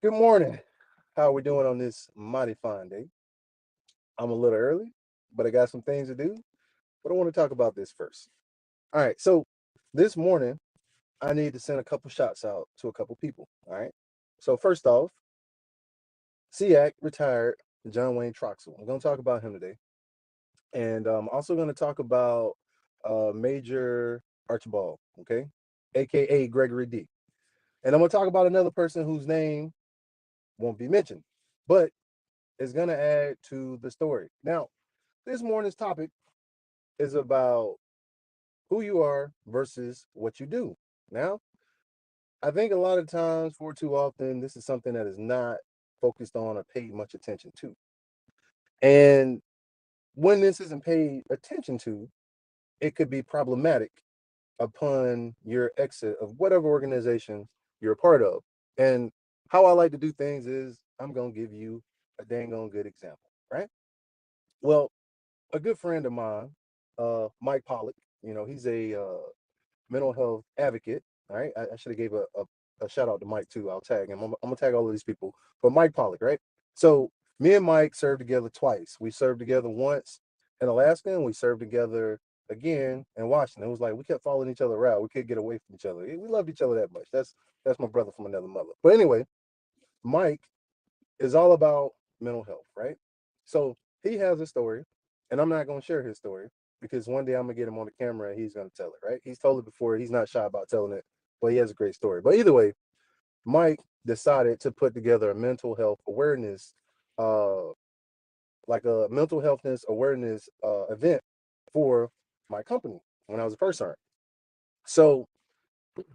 Good morning. How are we doing on this mighty fine day? I'm a little early, but I got some things to do. But I want to talk about this first. All right. So this morning, I need to send a couple shots out to a couple people. All right. So first off, SEAC retired John Wayne Troxel. I'm going to talk about him today, and I'm also going to talk about Major Archibald. Okay, aka Gregory D. And I'm going to talk about another person whose name won't be mentioned, but is going to add to the story. Now, this morning's topic is about who you are versus what you do. Now, I think a lot of times, for too often, this is something that is not focused on or paid much attention to. And when this isn't paid attention to, it could be problematic upon your exit of whatever organization you're a part of. And how I like to do things is I'm going to give you a dang on good example, right? Well, a good friend of mine, Mike Pollock, he's a mental health advocate. All right. I should have gave a shout out to Mike too. I'll tag him. I'm gonna tag all of these people. But Mike Pollock, right? So me and Mike served together twice. We served together once in Alaska and we served together again in Washington. It was like we kept following each other around. We couldn't get away from each other. We loved each other that much. That's my brother from another mother. But anyway, Mike is all about mental health, right? So he has a story, and I'm not gonna share his story because one day I'm gonna get him on the camera and he's gonna tell it, right? He's told it before, he's not shy about telling it, but he has a great story. But either way, Mike decided to put together a mental health awareness, uh, like a mental healthness awareness event for my company when I was a first sergeant. So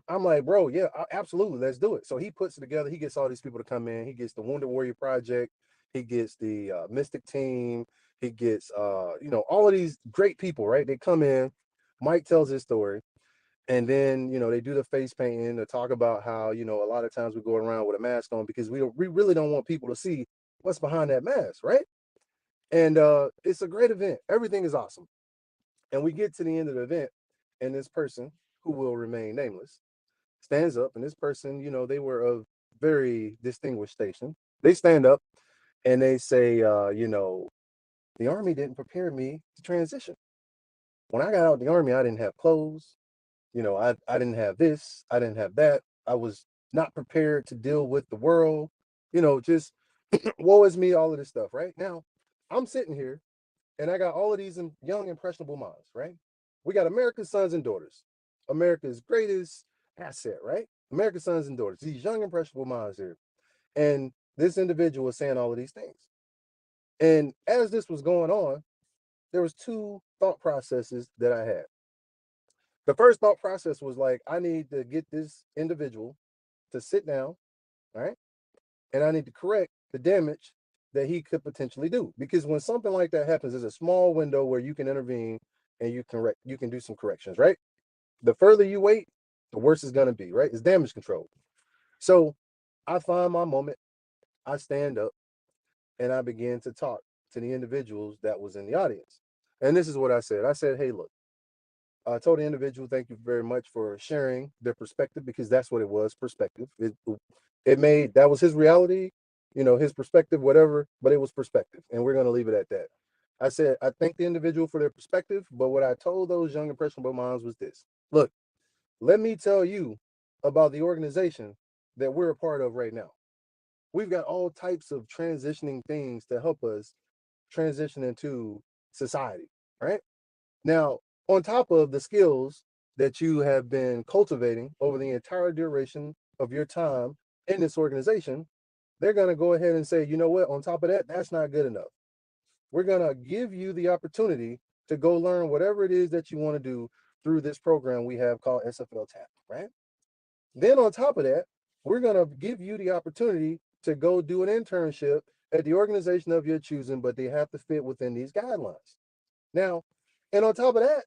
I'm like, bro, yeah, absolutely, let's do it. So he puts it together. He gets all these people to come in. He gets the Wounded Warrior Project. He gets the Mystic Team. He gets, all of these great people, right? They come in. Mike tells his story, and then they do the face painting to talk about how a lot of times we go around with a mask on because we really don't want people to see what's behind that mask, right? And it's a great event. Everything is awesome, and we get to the end of the event, and this person who will remain nameless stands up, and this person, they were of very distinguished station. They stand up and they say, the army didn't prepare me to transition. When I got out of the army, I didn't have clothes. I didn't have this. I didn't have that. I was not prepared to deal with the world. Just woe is me, all of this stuff. Right now, I'm sitting here and I got all of these young, impressionable minds. Right, we got America's sons and daughters, America's greatest asset. Right, America's sons and daughters, these young, impressionable minds here, and this individual was saying all of these things. And as this was going on, there was two thought processes that I had. The first thought process was like, I need to get this individual to sit down, right? And I need to correct the damage that he could potentially do. Because when something like that happens, there's a small window where you can intervene and you can do some corrections, right? The further you wait, the worse it's gonna be, right? It's damage control. So I find my moment, I stand up and I begin to talk to the individuals that was in the audience. And this is what I said. I said, hey, look, I told the individual, thank you very much for sharing their perspective because that's what it was, perspective. It made that was his reality, his perspective, whatever, but it was perspective. And we're going to leave it at that. I said, I thank the individual for their perspective, but what I told those young impressionable minds was this: look, let me tell you about the organization that we're a part of right now. We've got all types of transitioning things to help us transition into society, right? Now, on top of the skills that you have been cultivating over the entire duration of your time in this organization, they're going to go ahead and say, you know what, on top of that, that's not good enough. We're going to give you the opportunity to go learn whatever it is that you want to do through this program we have called SFL TAP, right? Then on top of that, we're going to give you the opportunity to go do an internship at the organization of your choosing, but they have to fit within these guidelines. Now, and on top of that,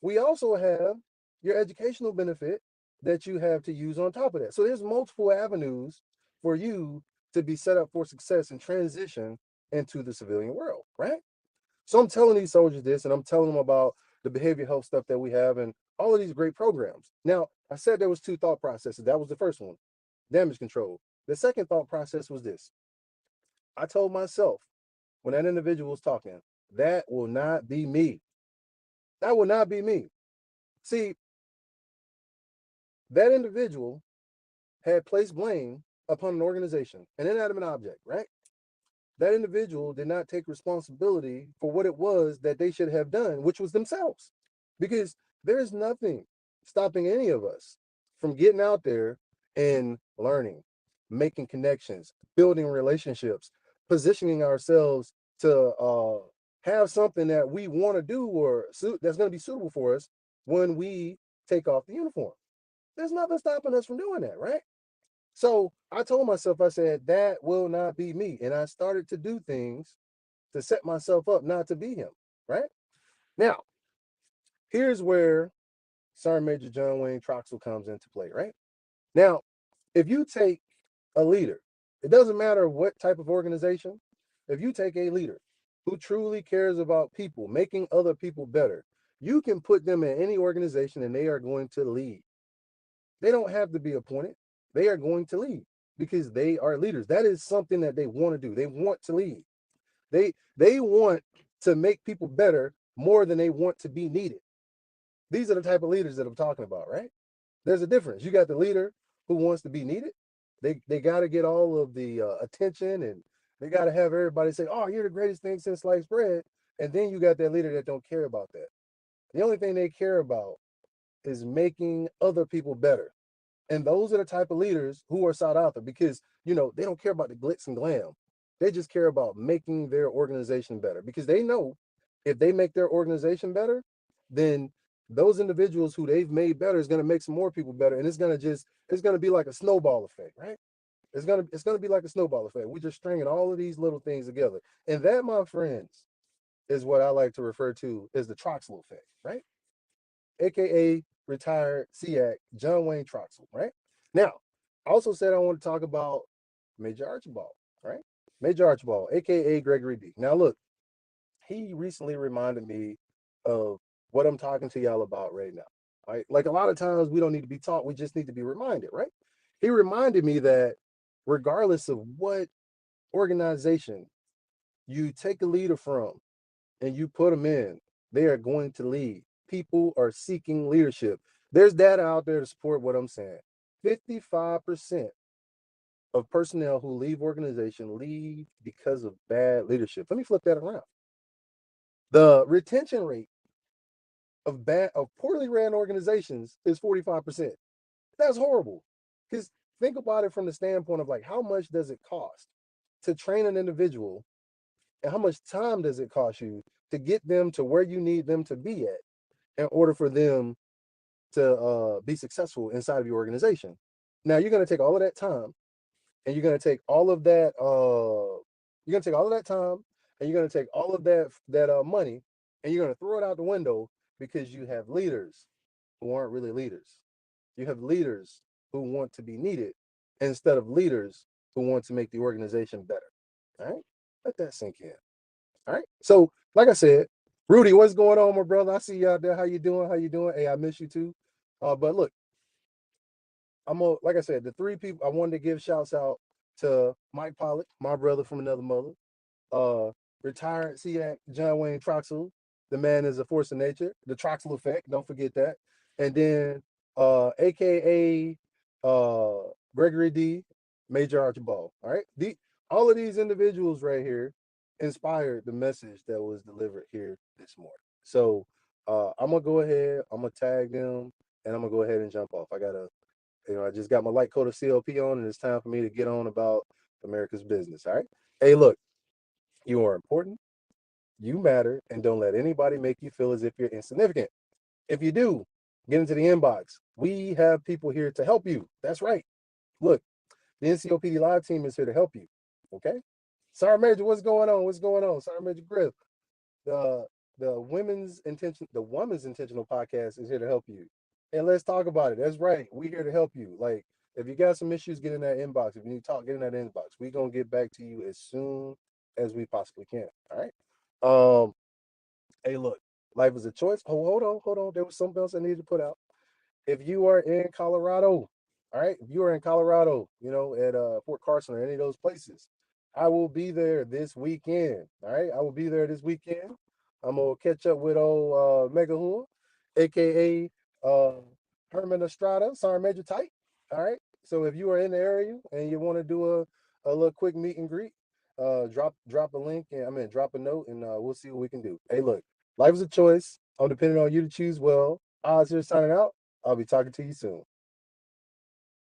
we also have your educational benefit that you have to use on top of that. So there's multiple avenues for you to be set up for success and transition into the civilian world, right? So I'm telling these soldiers this, and I'm telling them about the behavioral health stuff that we have and all of these great programs. Now, I said there was two thought processes. That was the first one, damage control. The second thought process was this. I told myself when that individual was talking, that will not be me. That will not be me. See, that individual had placed blame upon an organization, an inanimate object, right? That individual did not take responsibility for what it was that they should have done, which was themselves. Because there's nothing stopping any of us from getting out there and learning, making connections, building relationships, positioning ourselves to have something that we want to do or that's going to be suitable for us when we take off the uniform. There's nothing stopping us from doing that, right? So I told myself, I said, that will not be me. And I started to do things to set myself up not to be him, right? Now, here's where Sergeant Major John Wayne Troxel comes into play, right? Now, if you take a leader, it doesn't matter what type of organization, if you take a leader who truly cares about people, making other people better, you can put them in any organization and they are going to lead. They don't have to be appointed. They are going to lead because they are leaders. That is something that they want to do. They want to lead. They want to make people better more than they want to be needed. These are the type of leaders that I'm talking about, right? There's a difference. You got the leader who wants to be needed. They got to get all of the attention, and they got to have everybody say, "Oh, you're the greatest thing since sliced bread." And then you got that leader that don't care about that. The only thing they care about is making other people better. And those are the type of leaders who are sought after because, they don't care about the glitz and glam. They just care about making their organization better because they know if they make their organization better, then those individuals who they've made better is going to make some more people better. And it's going to be like a snowball effect, right? It's going to be like a snowball effect. We're just stringing all of these little things together. And that, my friends, is what I like to refer to as the Troxel effect, right? AKA retired SEAC John Wayne Troxel, right? Now, I also said I want to talk about Major Archibald, right? Major Archibald, AKA Gregory D. Now, look, he recently reminded me of what I'm talking to y'all about right now, right? Like a lot of times we don't need to be taught, we just need to be reminded, right? He reminded me that regardless of what organization you take a leader from and you put them in, they are going to lead. People are seeking leadership. There's data out there to support what I'm saying. 55% of personnel who leave organization leave because of bad leadership. Let me flip that around. The retention rate of poorly ran organizations is 45%. That's horrible. Because think about it from the standpoint of like how much does it cost to train an individual and how much time does it cost you to get them to where you need them to be at in order for them to be successful inside of your organization. Now you're going to take all of that time and you're going to take all of that you're going to take all of that time and you're going to take all of that money and you're going to throw it out the window because you have leaders who aren't really leaders. You have leaders who want to be needed instead of leaders who want to make the organization better. All right? Let that sink in. All right. So, like I said, Rudy, what's going on, my brother? I see you out there. How you doing? How you doing? Hey, I miss you too. But look, like I said, the three people I wanted to give shouts out to Mike Pollock, my brother from another mother, uh, retired SEAC John Wayne Troxel. The man is a force of nature. The Troxel effect, don't forget that. And then AKA Gregory D, Major Archibald. All right. All of these individuals right here inspired the message that was delivered here this morning. So I'm gonna go ahead, I'm gonna tag them, and I'm gonna go ahead and jump off. I just got my light coat of CLP on, and it's time for me to get on about America's business. All right. Hey, look, you are important, you matter, and don't let anybody make you feel as if you're insignificant. If you do, get into the inbox. We have people here to help you. That's right. Look, the NCOPD Live team is here to help you. Okay? Sergeant Major, what's going on? What's going on? Sergeant Major Griff. The woman's intentional podcast is here to help you. And let's talk about it. That's right. We're here to help you. Like, if you got some issues, get in that inbox. If you need to talk, get in that inbox. We're gonna get back to you as soon as we possibly can. All right. Hey, look, life is a choice. Oh, hold on. There was something else I needed to put out. If you are in Colorado, All right. If you are in Colorado, at Fort Carson or any of those places, I will be there this weekend. All right. I will be there this weekend. I'm gonna catch up with old Mega Hood, aka Herman Estrada, Sergeant Major Type. All right. So if you are in the area and you want to do a little quick meet and greet, drop a link and drop a note and we'll see what we can do. Hey, look, life is a choice. I'm depending on you to choose well. Oz here signing out. I'll be talking to you soon.